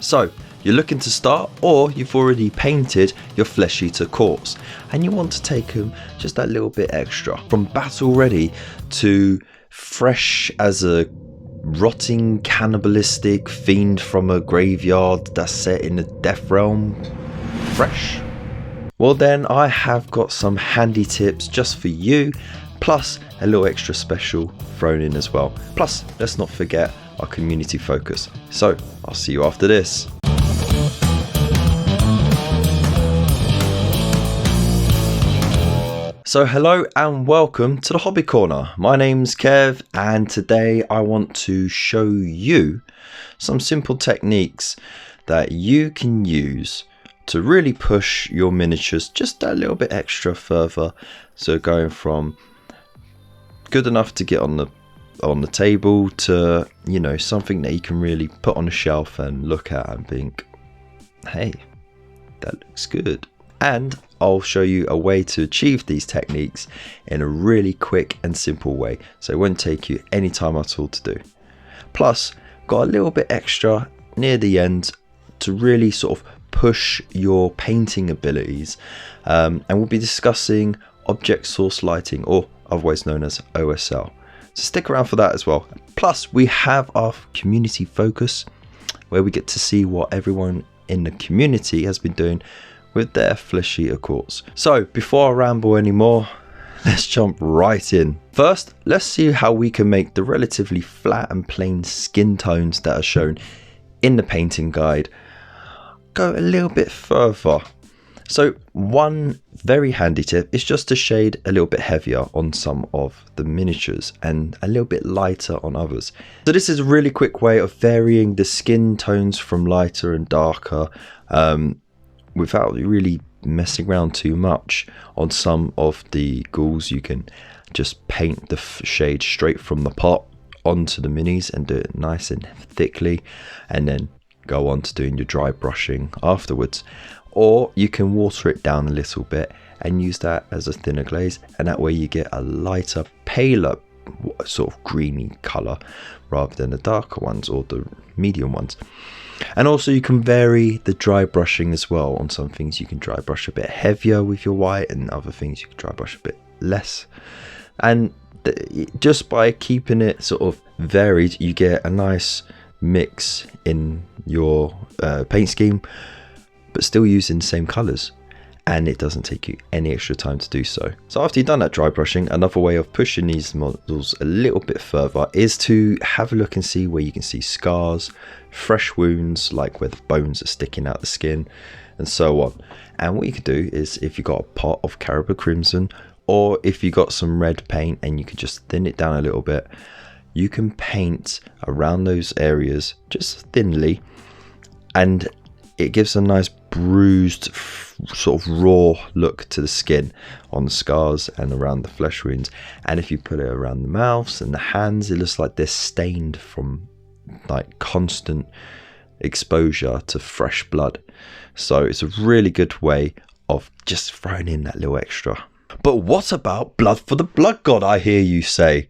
So you're looking to start, or you've already painted your flesh eater corpse and you want to take them just that little bit extra, from battle ready to fresh as a rotting cannibalistic fiend from a graveyard that's set in the death realm. Fresh? Well then, I have got some handy tips just for you, plus a little extra special thrown in as well. Plus, let's not forget our community focus. So I'll see you after this. So hello and welcome to the Hobby Corner. My name's Kev, and today I want to show you some simple techniques that you can use to really push your miniatures just a little bit extra further. So going from good enough to get on the table to, you know, something that you can really put on a shelf and look at and think, hey, that looks good. And I'll show you a way to achieve these techniques in a really quick and simple way, so it won't take you any time at all to do. Plus, got a little bit extra near the end to really sort of push your painting abilities, and we'll be discussing object source lighting, or otherwise known as OSL. So stick around for that as well. Plus, we have our community focus, where we get to see what everyone in the community has been doing with their flesh eater corpse. So before I ramble anymore, let's jump right in. First, let's see how we can make the relatively flat and plain skin tones that are shown in the painting guide go a little bit further. So one very handy tip is just to shade a little bit heavier on some of the miniatures and a little bit lighter on others. So this is a really quick way of varying the skin tones from lighter and darker, without really messing around too much. On some of the ghouls, you can just paint the shade straight from the pot onto the minis and do it nice and thickly, and then go on to doing your dry brushing afterwards. Or you can water it down a little bit and use that as a thinner glaze, and that way you get a lighter, paler sort of greeny color rather than the darker ones or the medium ones. And also you can vary the dry brushing as well. On some things you can dry brush a bit heavier with your white, and other things you can dry brush a bit less. And just by keeping it sort of varied, you get a nice mix in your paint scheme, but still using the same colors, and it doesn't take you any extra time to do so. So after you've done that dry brushing, another way of pushing these models a little bit further is to have a look and see where you can see scars, fresh wounds, like where the bones are sticking out the skin, and so on. And what you could do is, if you got a pot of Caribou Crimson, or if you got some red paint and you could just thin it down a little bit, you can paint around those areas just thinly, and it gives a nice bruised sort of raw look to the skin on the scars and around the flesh wounds. And if you put it around the mouths and the hands, it looks like they're stained from like constant exposure to fresh blood. So it's a really good way of just throwing in that little extra. But what about blood for the blood god, I hear you say?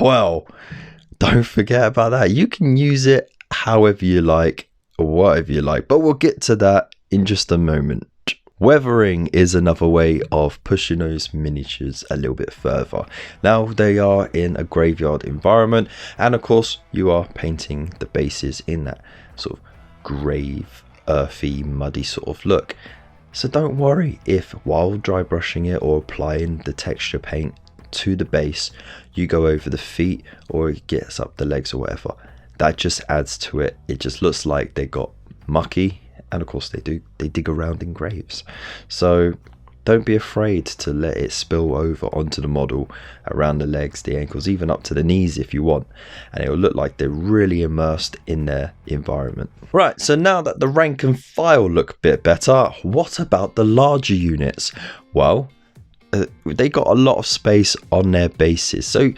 Well, don't forget about that. You can use it however you like, or whatever you like, but we'll get to that in just a moment. Weathering is another way of pushing those miniatures a little bit further. Now they are in a graveyard environment, and of course you are painting the bases in that sort of grave, earthy, muddy sort of look. So don't worry if, while dry brushing it or applying the texture paint to the base, you go over the feet or it gets up the legs or whatever. That just adds to it. It just looks like they got mucky, and of course they do. They dig around in graves. So don't be afraid to let it spill over onto the model, around the legs, the ankles, even up to the knees if you want, and it will look like they're really immersed in their environment. Right, so now that the rank and file look a bit better, what about the larger units? Well, they got a lot of space on their bases. So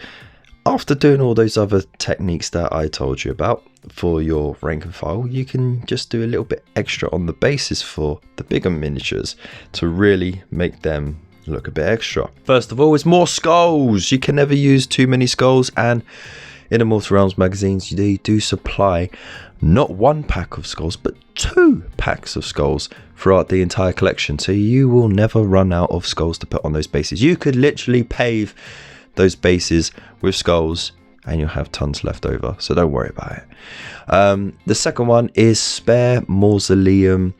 after doing all those other techniques that I told you about for your rank and file, you can just do a little bit extra on the bases for the bigger miniatures to really make them look a bit extra. First of all is more skulls. You can never use too many skulls, and in Immortal Realms magazines they do supply not 1 pack of skulls, but 2 packs of skulls throughout the entire collection. So you will never run out of skulls to put on those bases. You could literally pave those bases with skulls and you'll have tons left over. So don't worry about it. The second one is spare mausoleum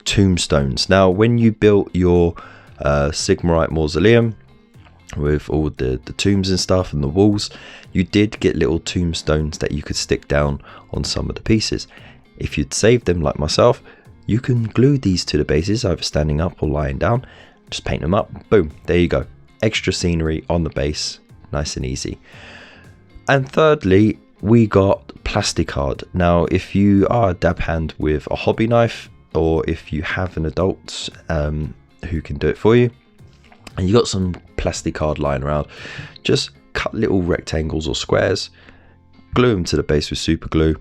tombstones. Now, when you built your Sigmarite mausoleum with all the tombs and stuff and the walls, you did get little tombstones that you could stick down on some of the pieces. If you'd saved them like myself, you can glue these to the bases, either standing up or lying down. Just paint them up, boom, there you go. Extra scenery on the base, nice and easy. And thirdly, we got plasticard. Now, if you are a dab hand with a hobby knife, or if you have an adult who can do it for you, and you got some plasticard lying around, just cut little rectangles or squares, glue them to the base with super glue,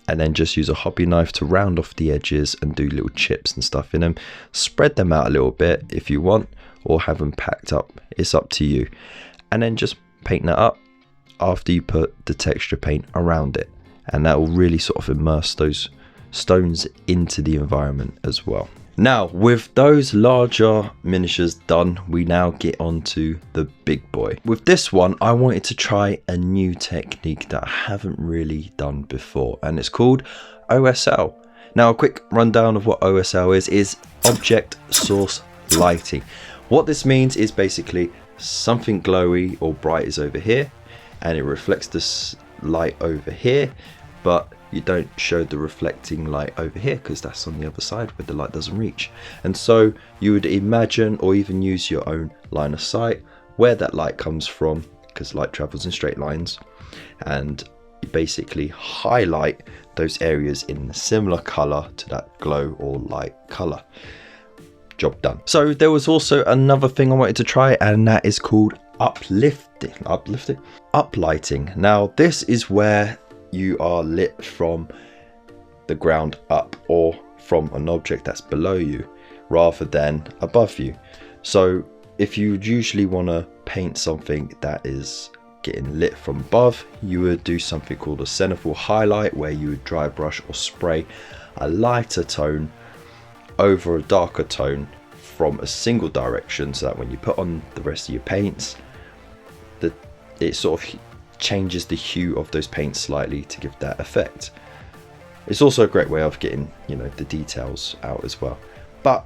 and then just use a hobby knife to round off the edges and do little chips and stuff in them. Spread them out a little bit if you want, or have them packed up, it's up to you. And then just paint that up after you put the texture paint around it, and that will really sort of immerse those stones into the environment as well. Now, with those larger miniatures done, we now get on to the big boy. With this one, I wanted to try a new technique that I haven't really done before, and it's called OSL. Now, a quick rundown of what OSL is object source lighting. What this means is basically something glowy or bright is over here, and it reflects this light over here, but you don't show the reflecting light over here because that's on the other side where the light doesn't reach. And so you would imagine, or even use your own line of sight where that light comes from, because light travels in straight lines, and you basically highlight those areas in a similar color to that glow or light color. Job done. So there was also another thing I wanted to try, and that is called uplighting. Now, this is where you are lit from the ground up, or from an object that's below you rather than above you. So if you usually want to paint something that is getting lit from above, you would do something called a cenithal highlight, where you would dry brush or spray a lighter tone over a darker tone from a single direction, so that when you put on the rest of your paints, it sort of changes the hue of those paints slightly to give that effect. It's also a great way of getting, you know, the details out as well. But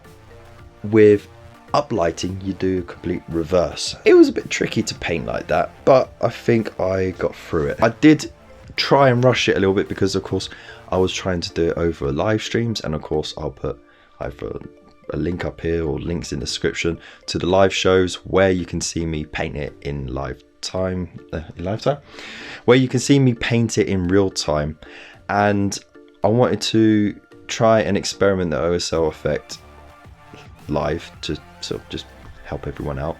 with uplighting, you do a complete reverse. It was a bit tricky to paint like that, but I think I got through it. I did try and rush it a little bit because, of course, I was trying to do it over live streams, and of course I'll put either a link up here or links in the description to the live shows where you can see me paint it in lifetime, where you can see me paint it in real time. And I wanted to try and experiment the OSL effect live to sort of just help everyone out,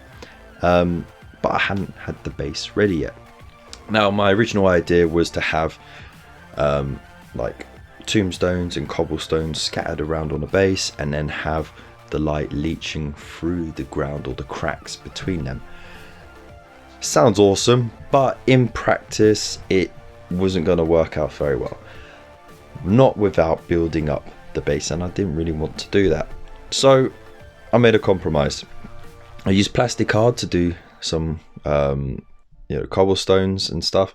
but I hadn't had the base ready yet. Now, my original idea was to have like tombstones and cobblestones scattered around on the base, and then have the light leaching through the ground or the cracks between them. Sounds awesome, but in practice it wasn't going to work out very well, not without building up the base, and I didn't really want to do that. So I made a compromise. I used plasticard to do some cobblestones and stuff,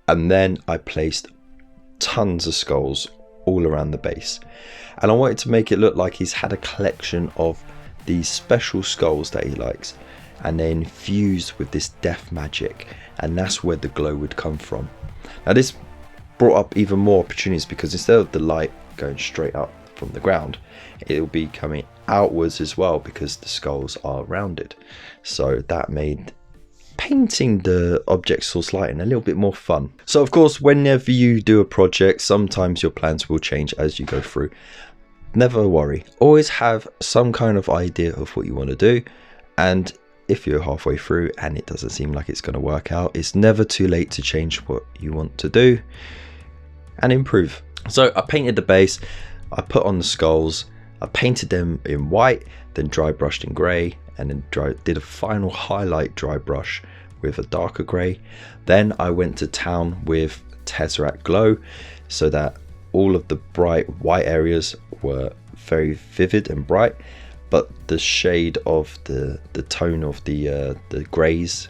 and then I placed tons of skulls all around the base, and I wanted to make it look like he's had a collection of these special skulls that he likes, and they're infused with this death magic, and that's where the glow would come from. Now, this brought up even more opportunities, because instead of the light going straight up from the ground, it'll be coming outwards as well, because the skulls are rounded. So that made painting the object source lighting a little bit more fun. So of course, whenever you do a project, sometimes your plans will change as you go through. Never worry, always have some kind of idea of what you want to do, and if you're halfway through and it doesn't seem like it's going to work out, it's never too late to change what you want to do and improve. So I painted the base, I put on the skulls, I painted them in white, then dry brushed in grey, and then did a final highlight dry brush with a darker grey. Then I went to town with Tesseract Glow, so that all of the bright white areas were very vivid and bright, but the shade of the tone of the greys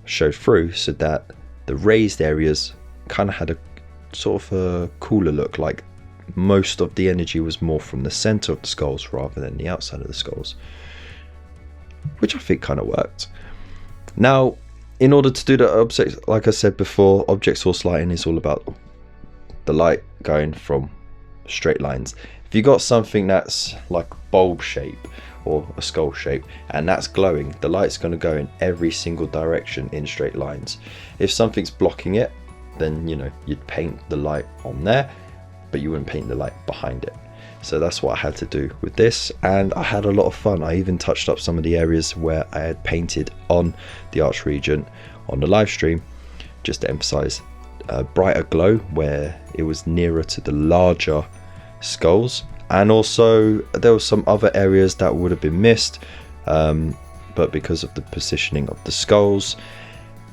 showed through, so that the raised areas kind of had a sort of a cooler look, like most of the energy was more from the center of the skulls rather than the outside of the skulls, which I think kind of worked. Now, in order to do that, like I said before, object source lighting is all about the light going from straight lines. If you got something that's like bulb shape or a skull shape and that's glowing, the light's going to go in every single direction in straight lines. If something's blocking it, then you'd paint the light on there, but you wouldn't paint the light behind it. So that's what I had to do with this, and I had a lot of fun. I even touched up some of the areas where I had painted on the Archregent on the live stream, just to emphasize a brighter glow where it was nearer to the larger skulls. And also there were some other areas that would have been missed, but because of the positioning of the skulls,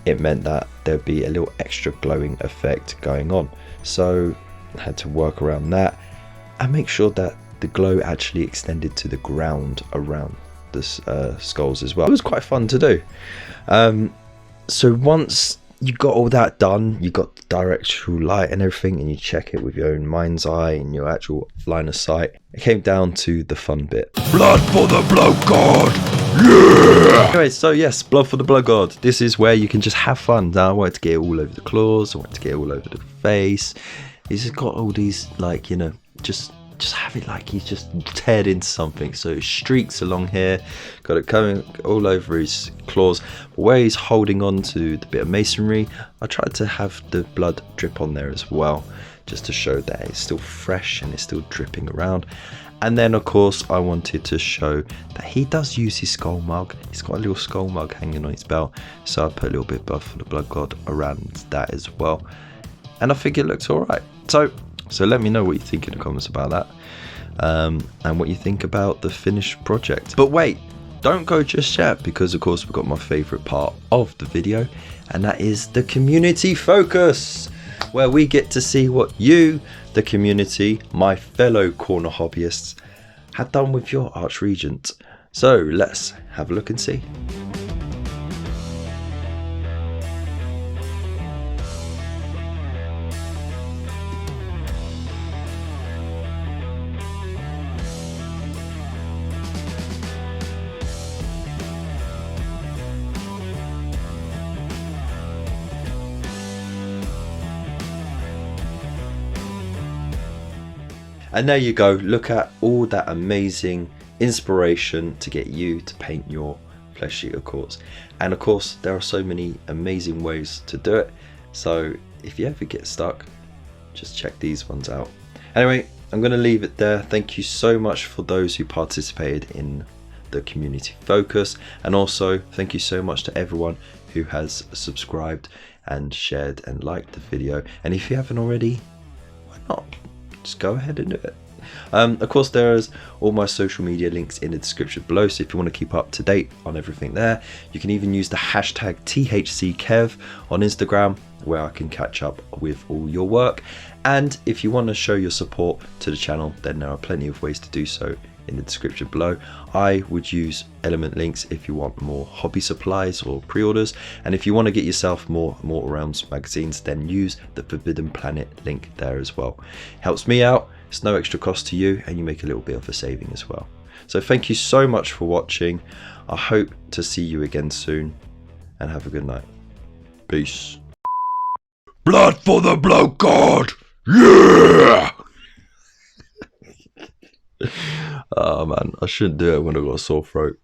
it meant that there'd be a little extra glowing effect going on. So I had to work around that and make sure that the glow actually extended to the ground around the skulls as well. It was quite fun to do. So once you got all that done, you got the directional light and everything, and you check it with your own mind's eye and your actual line of sight, it came down to the fun bit. Blood for the blood god! Yeah! Anyway, so yes, blood for the blood god. This is where you can just have fun. Now I wanted to get it all over the claws, I wanted to get it all over the face. He's just got all these, like, just have it like he's just teared into something. So streaks along here, got it coming all over his claws. But where he's holding on to the bit of masonry, I tried to have the blood drip on there as well, just to show that it's still fresh and it's still dripping around. And then of course I wanted to show that he does use his skull mug. He's got a little skull mug hanging on his belt, so I put a little bit of blood for the blood god around that as well, and I think it looks alright. So let me know what you think in the comments about that, and what you think about the finished project. But wait, don't go just yet, because of course we've got my favourite part of the video, and that is the community focus, where we get to see what you, the community, my fellow corner hobbyists, had done with your Archregent. So let's have a look and see. And there you go, look at all that amazing inspiration to get you to paint your flesh eater quartz. And of course there are so many amazing ways to do it, so if you ever get stuck, just check these ones out. Anyway, I'm going to leave it there. Thank you so much for those who participated in the community focus, and also thank you so much to everyone who has subscribed and shared and liked the video. And if you haven't already, why not? Just go ahead and do it. Of course, there's all my social media links in the description below, so if you want to keep up to date on everything there, you can even use the hashtag THCKev on Instagram, where I can catch up with all your work. And if you want to show your support to the channel, then there are plenty of ways to do so in the description below. I would use element links if you want more hobby supplies or pre-orders, and if you want to get yourself more Mortal Realms magazines, then use the Forbidden Planet link there as well. Helps me out, it's no extra cost to you, and you make a little bit of a saving as well. So thank you so much for watching. I hope to see you again soon, and have a good night. Peace. Blood for the blood god! Yeah! Oh man, I shouldn't do it when I've got a sore throat.